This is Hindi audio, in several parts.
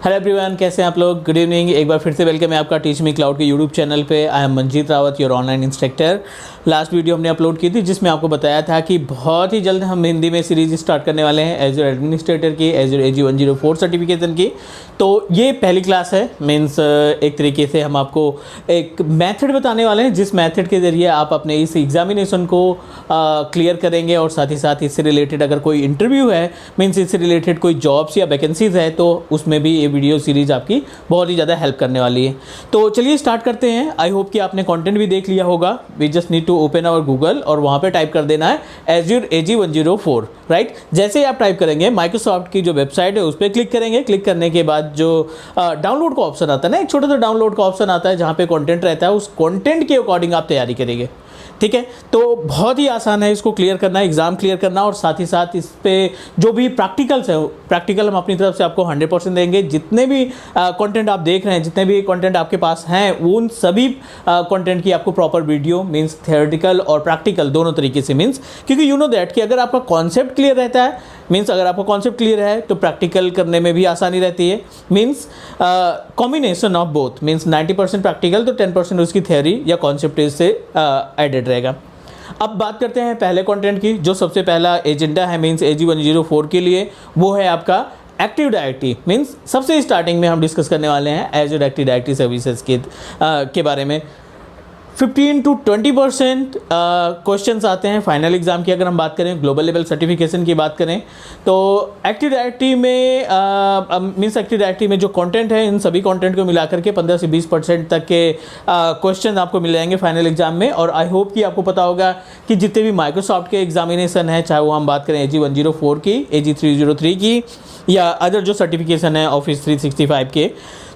हेलो एवरीवन, कैसे हैं आप लोग। Good evening. एक बार फिर से वेलकम है आपका टीच मी क्लाउड के यूट्यूब चैनल पे। I am Manjeet Rawat, your online instructor. Last video हमने अपलोड की थी जिसमें आपको बताया था कि बहुत ही जल्द हम हिंदी में सीरीज स्टार्ट करने वाले हैं एजूर एडमिनिस्ट्रेटर की, एजूर AG 104 सर्टिफिकेशन की। तो ये पहली क्लास है। मीन्स एक तरीके से हम आपको एक मेथड बताने वाले हैं जिस मेथड के ज़रिए आप अपने इस एग्जामिनेशन को क्लियर करेंगे और साथ ही साथ इससे रिलेटेड अगर कोई इंटरव्यू है, मीन्स इससे रिलेटेड कोई जॉब्स या वैकेंसीज़ है, तो उसमें भी ये वीडियो सीरीज़ आपकी बहुत ही ज़्यादा हेल्प करने वाली है। तो चलिए स्टार्ट करते हैं। आई होप कि आपने कंटेंट भी देख लिया होगा। We just need to open our Google और वहाँ पे टाइप कर देना है एजूर AG 104, राइट। जैसे ही आप टाइप करेंगे माइक्रोसॉफ्ट की जो वेबसाइट है उस पर क्लिक करेंगे। क्लिक करने के बाद जो डाउनलोड का ऑप्शन आता है ना, एक छोटा सा डाउनलोड का ऑप्शन आता है जहाँ पे कंटेंट रहता है, उस कंटेंट के अकॉर्डिंग आप तैयारी करेंगे। ठीक है, तो बहुत ही आसान है इसको क्लियर करना, एग्ज़ाम क्लियर करना। और साथ ही साथ इस पे जो भी प्रैक्टिकल्स है, प्रैक्टिकल हम अपनी तरफ से आपको 100% देंगे। जितने भी कंटेंट आप देख रहे हैं, जितने भी कंटेंट आपके पास हैं, उन सभी कंटेंट की आपको प्रॉपर वीडियो मीन्स थियोरेटिकल और प्रैक्टिकल दोनों तरीके से, मीन्स क्योंकि यू नो दैट कि अगर आपका कॉन्सेप्ट क्लियर रहता है, मीन्स अगर आपका कॉन्सेप्ट क्लियर है तो प्रैक्टिकल करने में भी आसानी रहती है। Means combination of both, means 90% practical तो 10% उसकी थियोरी या कॉन्सेप्ट से एडेड रहेगा। अब बात करते हैं पहले कंटेंट की। जो सबसे पहला एजेंडा है मीन्स AG 104 के लिए, वो है आपका एक्टिव डायरेक्टरी। मीन्स सबसे स्टार्टिंग में हम डिस्कस करने वाले हैं एजूर एक्टिव डायरेक्टरी सर्विसेज के बारे में। 15 to 20% क्वेश्चंस आते हैं फाइनल एग्ज़ाम की। अगर हम बात करें ग्लोबल लेवल सर्टिफिकेशन की बात करें तो एक्टिव डायरेक्टरी में मीन्स एक्टिव डायरेक्टरी में जो कंटेंट है, इन सभी कंटेंट को मिलाकर के 15 से 20% तक के क्वेश्चन आपको मिल जाएंगे फाइनल एग्जाम में। और आई होप कि आपको पता होगा कि जितने भी माइक्रोसॉफ्ट के एग्जामिनेशन है, चाहे वो हम बात करें AG 104 की, AG 303 की या अदर जो सर्टिफिकेशन है ऑफिस 365 के,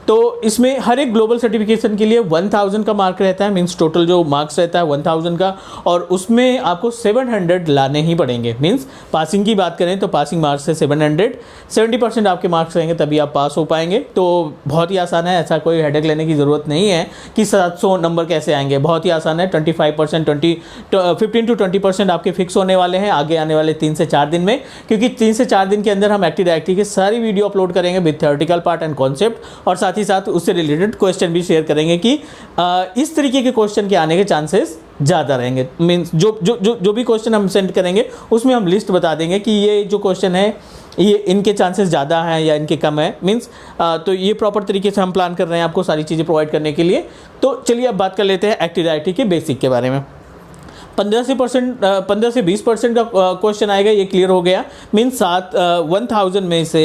तो इसमें हर एक ग्लोबल सर्टिफिकेशन के लिए 1000 का मार्क रहता है। मीन्स टोटल जो मार्क्स रहता है 1000 का, और उसमें आपको 700 लाने ही पड़ेंगे। मीन्स पासिंग की बात करें तो पासिंग मार्क्स है 700, 70% आपके मार्क्स रहेंगे तभी आप पास हो पाएंगे। तो बहुत ही आसान है, ऐसा कोई हेडेक लेने की ज़रूरत नहीं है कि 700 नंबर कैसे आएंगे। बहुत ही आसान है। 25% 15 to 20% आपके फिक्स होने वाले हैं आगे आने वाले 3 से 4 दिन में, क्योंकि 3 से 4 दिन के अंदर हम एक्टिव डायरेक्टरी की सारी वीडियो अपलोड करेंगे with theoretical part and concept, और साथ ही साथ उससे रिलेटेड क्वेश्चन भी शेयर करेंगे कि इस तरीके के क्वेश्चन के आने के चांसेस ज़्यादा रहेंगे। मीन्स जो भी क्वेश्चन हम सेंड करेंगे उसमें हम लिस्ट बता देंगे कि ये जो क्वेश्चन है ये इनके चांसेस ज़्यादा हैं या इनके कम है। मीन्स तो ये प्रॉपर तरीके से हम प्लान कर रहे हैं आपको सारी चीज़ें प्रोवाइड करने के लिए। तो चलिए अब बात कर लेते हैं एक्टिव डायरेक्टरी के बेसिक के बारे में। 15 से 20% का क्वेश्चन आएगा, ये क्लियर हो गया। मीन्स 1000 में से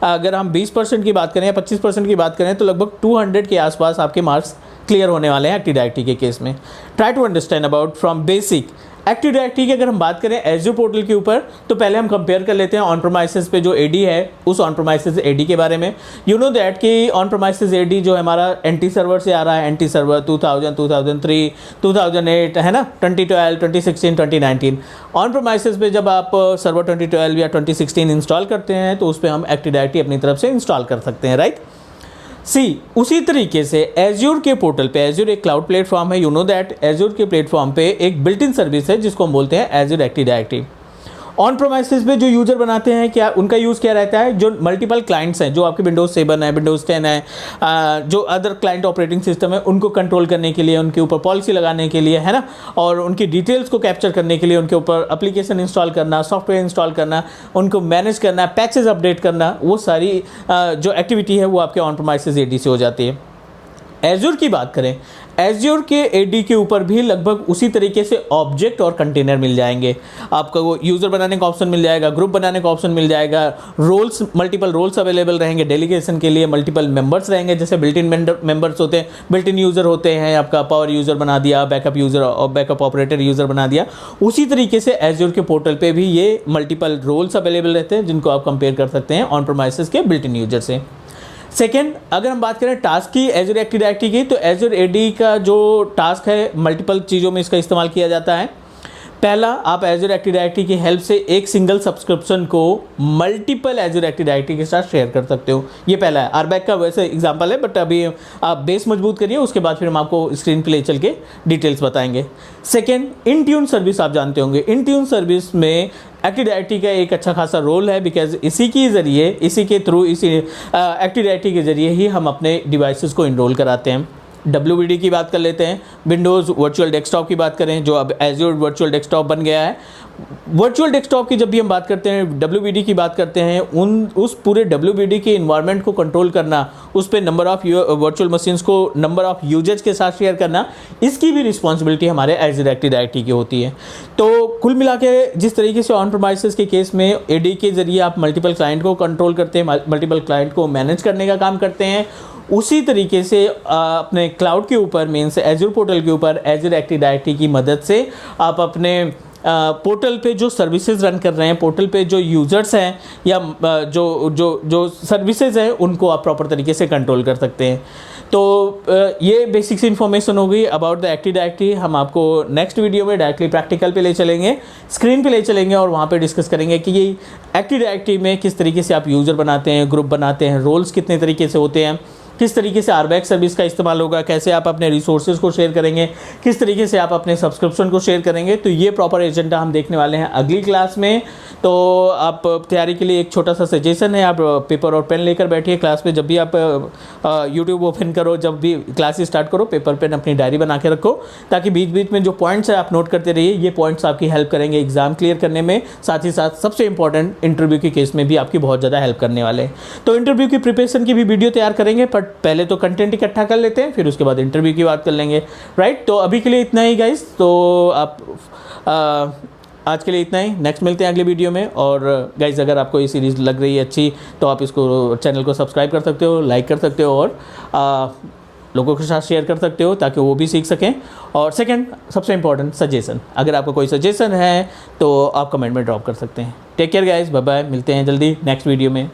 अगर हम 20% की बात करें या 25% की बात करें तो लगभग 200 के आसपास आपके मार्क्स क्लियर होने वाले हैं एक्टिव डायरेक्टरी के केस में। Try to understand about from basic active directory की। अगर हम बात करें एजूर पोर्टल के ऊपर तो पहले हम कंपेयर कर लेते हैं ऑन प्रोमाइसेस पे जो AD है उस ऑन प्रोमाइसेस AD के बारे में। यू नो दैट कि ऑन प्रोमाइसेस AD जो हमारा NT सर्वर से आ रहा है, NT सर्वर 2000, 2003, 2008 है ना, 2012, 2016, 2019। ऑन प्रोमाइसेस पे जब आप सर्वर 2012 या 2016 इंस्टॉल करते हैं तो उस पर हम एक्टिव डायरेक्टरी अपनी तरफ से इंस्टॉल कर सकते हैं, राइट। उसी तरीके से एजूर के पोर्टल पे, एजूर एक क्लाउड प्लेटफॉर्म है, यू नो दैट एजूर के प्लेटफॉर्म पे एक बिल्ट इन सर्विस है जिसको हम बोलते हैं एजूर एक्टिव डायरेक्टरी। ऑन प्रोमाइसेस पे जो यूज़र बनाते हैं, क्या उनका यूज़ क्या रहता है, जो मल्टीपल क्लाइंट्स हैं, जो आपके विंडोज़ 7 है, विंडोज़ 10 है, जो अदर क्लाइंट ऑपरेटिंग सिस्टम है, उनको कंट्रोल करने के लिए, उनके ऊपर पॉलिसी लगाने के लिए, है ना, और उनकी डिटेल्स को कैप्चर करने के लिए उनके ऊपर एप्लीकेशन इंस्टॉल करना, सॉफ्टवेयर इंस्टॉल करना, उनको मैनेज करना, पैचेस अपडेट करना, वो सारी जो एक्टिविटी है वो आपके ऑन प्रोमाइसेस AD से हो जाती है। एजूर की बात करें, एजूर के AD के ऊपर भी लगभग उसी तरीके से ऑब्जेक्ट और कंटेनर मिल जाएंगे। आपका वो यूज़र बनाने का ऑप्शन मिल जाएगा, ग्रुप बनाने का ऑप्शन मिल जाएगा, रोल्स, मल्टीपल रोल्स अवेलेबल रहेंगे, डेलीगेशन के लिए मल्टीपल मेंबर्स रहेंगे, जैसे बिल्ट इन मेंबर्स होते हैं, बिल्ट इन यूज़र होते हैं, आपका पावर यूज़र बना दिया, बैकअप यूज़र और बैकअप ऑपरेटर यूज़र बना दिया। उसी तरीके से एजूर के पोर्टल पर भी ये मल्टीपल रोल्स अवेलेबल रहते हैं जिनको आप कंपेयर कर सकते हैं ऑन प्रोमाइसेस के बिल्ट इन यूज़र से। सेकेंड, अगर हम बात करें टास्क की एजूर एक्टिव डायरेक्टरी की, तो एजूर AD का जो टास्क है मल्टीपल चीज़ों में इसका इस्तेमाल किया जाता है। पहला, आप एजूर एक्टिव डायरेक्टरी की हेल्प से एक सिंगल सब्सक्रिप्शन को मल्टीपल एजूर एक्टिव डायरेक्टरी के साथ शेयर कर सकते हो। ये पहला है। आरबैक का वैसे एग्जांपल है, बट अभी आप बेस मजबूत करिए, उसके बाद फिर हम आपको स्क्रीन पे ले चल के डिटेल्स बताएंगे। सेकेंड, इन ट्यून सर्विस आप जानते होंगे। इन ट्यून सर्विस में एक्टिव डायरेक्टरी का एक अच्छा खासा रोल है, बिकॉज इसी के थ्रू एक्टिव डायरेक्टरी के ज़रिए ही हम अपने डिवाइसेस को इनरोल कराते हैं। WVD की बात कर लेते हैं, विंडोज़ वर्चुअल डेस्कटॉप की बात करें जो अब एज्योर वर्चुअल डेस्कटॉप बन गया है। वर्चुअल डेस्कटॉप की जब भी हम बात करते हैं, WVD की बात करते हैं, उस पूरे WVD के इन्वायरमेंट को कंट्रोल करना, उस पर नंबर ऑफ़ वर्चुअल मशीन्स को नंबर ऑफ़ यूजर्स के साथ शेयर करना, इसकी भी रिस्पॉन्सिबिलिटी हमारे एज एक्टिव डायरेक्टरी की होती है। तो कुल मिला के जिस तरीके से ऑन प्रेमाइसेस के केस में AD के ज़रिए आप मल्टीपल क्लाइंट को कंट्रोल करते हैं, मल्टीपल क्लाइंट को मैनेज करने का काम करते हैं, उसी तरीके से अपने क्लाउड के ऊपर मीन्स एज्योर पोर्टल के ऊपर एज्योर एक्टिव डायरेक्टरी की मदद से आप अपने पोर्टल पे जो सर्विसेज रन कर रहे हैं, पोर्टल पे जो यूज़र्स हैं या जो सर्विसेज हैं, उनको आप प्रॉपर तरीके से कंट्रोल कर सकते हैं। तो ये बेसिक सी इन्फॉर्मेशन हो गई अबाउट द एक्टिव डायरेक्टरी। हम आपको नेक्स्ट वीडियो में डायरेक्टली प्रैक्टिकल पे ले चलेंगे, स्क्रीन पे ले चलेंगे और वहाँ पे डिस्कस करेंगे कि ये एक्टिव डायरेक्टरी में किस तरीके से आप यूज़र बनाते हैं, ग्रुप बनाते हैं, रोल्स कितने तरीके से होते हैं, किस तरीके से RBAC सर्विस का इस्तेमाल होगा, कैसे आप अपने रिसोर्सेज को शेयर करेंगे, किस तरीके से आप अपने सब्सक्रिप्शन को शेयर करेंगे। तो ये प्रॉपर एजेंडा हम देखने वाले हैं अगली क्लास में। तो आप तैयारी के लिए एक छोटा सा सजेशन है, आप पेपर और पेन लेकर बैठिए क्लास में। जब भी आप यूट्यूब ओपन करो, जब भी क्लास स्टार्ट करो, पेपर पेन अपनी डायरी बना के रखो, ताकि बीच बीच में जो पॉइंट्स है आप नोट करते रहिए। ये पॉइंट्स आपकी हेल्प करेंगे एग्जाम क्लियर करने में, साथ ही साथ सबसे इंपॉर्टेंट इंटरव्यू के केस में भी आपकी बहुत ज़्यादा हेल्प करने वाले हैं। तो इंटरव्यू की प्रिपरेशन की भी वीडियो तैयार करेंगे, बट पहले तो कंटेंट इकट्ठा कर लेते हैं, फिर उसके बाद इंटरव्यू की बात कर लेंगे, राइट। तो अभी के लिए इतना ही गाइस। तो आप आज के लिए इतना ही, नेक्स्ट मिलते हैं अगले वीडियो में। और गाइस अगर आपको ये सीरीज़ लग रही है अच्छी, तो आप इसको चैनल को सब्सक्राइब कर सकते हो, लाइक कर सकते हो और लोगों के साथ शेयर कर सकते हो ताकि वो भी सीख सकें। और सेकंड सबसे इंपॉर्टेंट सजेशन, अगर आपका कोई सजेशन है तो आप कमेंट में ड्रॉप कर सकते हैं। Take care guys, bye bye, मिलते हैं जल्दी नेक्स्ट वीडियो में।